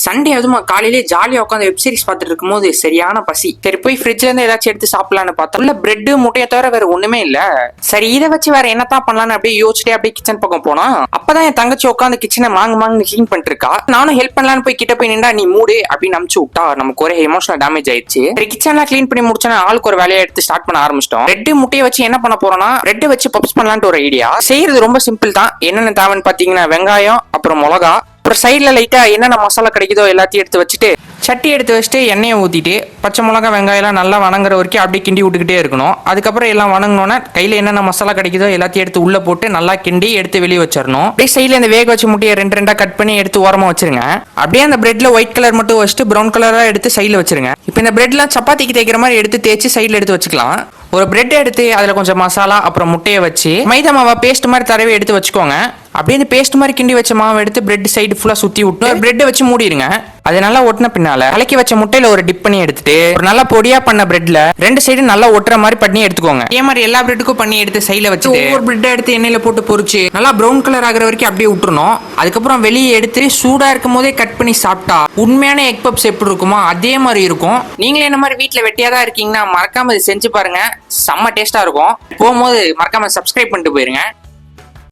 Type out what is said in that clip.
Sunday அதுமா காலையிலே ஜாலியா உட்காந்து வெப் சீரிஸ் பார்த்துட்டு இருக்கும்போது சரியான பசி. சரி போய் ஃப்ரிட்ஜ்ல இருந்து ஏதாச்சும் எடுத்து சாப்பிடலான்னு பார்த்தா உள்ள பிரெட் முட்டையை தவிர வேற ஒண்ணுமே இல்ல. சரி இதை வச்சு வேற என்னத்தான் பண்ணலான்னு அப்படியே யோசிச்சுட்டே அப்படியே கிச்சன் பக்கம் போனா அப்பதான் என் தங்கச்சி உட்காந்து கிச்சனை மாங்கு கிளீன் பண்ணிட்டு இருக்கா. நானும் ஹெல்ப் பண்ணலான்னு போய் கிட்ட போய் நின்றா நீ மூடு அப்படின்னு அமுச்சு விட்டா நமக்கு ஒரே எமோஷனல் டேமேஜ் ஆயிடுச்சு. சரி கிச்சன்லாம் கிளீன் பண்ணி முடிச்சா ஆளுக்கு ஒரு வேலையை எடுத்து ஸ்டார்ட் பண்ண ஆரம்பிச்சிட்டோம். பிரெட் முட்டையை வச்சு என்ன பண்ண போறோம்னா பிரெட் வச்சு பப்ஸ் பண்ணலான்ட்டு ஒரு ஐடியா. செய்யறது ரொம்ப சிம்பிள் தான். என்னென்ன தேவைன்னு பாத்தீங்கன்னா வெங்காயம், அப்புறம் மிளகா, அப்புறம் சைட்ல லைட்டா என்னென்ன மசாலா கிடைக்குதோ எல்லாத்தையும் எடுத்து வச்சுட்டு சட்டி எடுத்து வச்சுட்டு எண்ணெயை ஊற்றிட்டு பச்சை மிளகா வெங்காயம்லாம் நல்லா வணங்குற வரைக்கும் அப்படியே கிண்டி விட்டுக்கிட்டே இருக்கணும். அதுக்கப்புறம் எல்லாம் வணங்கினோன்னா கையில் என்னென்ன மசாலா கிடைக்குதோ எல்லாத்தையும் எடுத்து உள்ளே போட்டு நல்லா கிண்டி எடுத்து வெளியே வச்சிடணும். அப்படியே சைடில் இந்த வேக வச்சு முட்டையை ரெண்டா கட் பண்ணி எடுத்து ஓரமாக வச்சிருங்க. அப்படியே அந்த பிரெட்ல ஒயிட் கலர் மட்டும் வச்சுட்டு ப்ரௌன் கலராக எடுத்து சைடில் வச்சிருங்க. இப்போ இந்த பிரெட்லாம் சப்பாத்திக்கு தேய்க்கிற மாதிரி எடுத்து தேய்ச்சி சைடில் எடுத்து வச்சுக்கலாம். ஒரு பிரெட் எடுத்து அதில் கொஞ்சம் மசாலா அப்புறம் முட்டையை வச்சு மைதா மாவை பேஸ்ட் மாதிரி தடவி எடுத்து வச்சுக்கோங்க. அப்படியே இந்த பேஸ்ட் மாதிரி கிண்டி வச்ச மாவை எடுத்து பிரெட் சைடு ஃபுல்லாக சுற்றி விட்டு பிரெட்டை வச்சு மூடிடுங்க. அது நல்லா ஒட்டின பின்னால கலக்கி வச்ச முட்டையில ஒரு டிப் பண்ணி எடுத்துட்டு ஒரு நல்லா பொடியா பண்ண பிரெட்ல ரெண்டு சைடு நல்லா ஒட்டுற மாதிரி பண்ணி எடுத்துக்கோங்க. இதே மாதிரி எல்லா பிரெட்டுக்கும் பண்ணி எடுத்து சைடில் வச்சு ஒவ்வொரு பிரெட்டை எடுத்து எண்ணெயில போட்டு பொரிச்சு நல்லா ப்ரௌன் கலர் ஆகிற வரைக்கும் அப்படியே விட்டுறணும். அதுக்கப்புறம் வெளியே எடுத்து சூடா இருக்கும் போதே கட் பண்ணி சாப்பிட்டா உண்மையான எக் பப்ஸ் எப்படி இருக்குமோ அதே மாதிரி இருக்கும். நீங்களே என்ன மாதிரி வீட்டில் வெட்டியாதான் இருக்கீங்கன்னா மறக்காம செஞ்சு பாருங்க, செம்ம டேஸ்டா இருக்கும். போகும்போது மறக்காம சப்ஸ்கிரைப் பண்ணிட்டு போயிருங்க.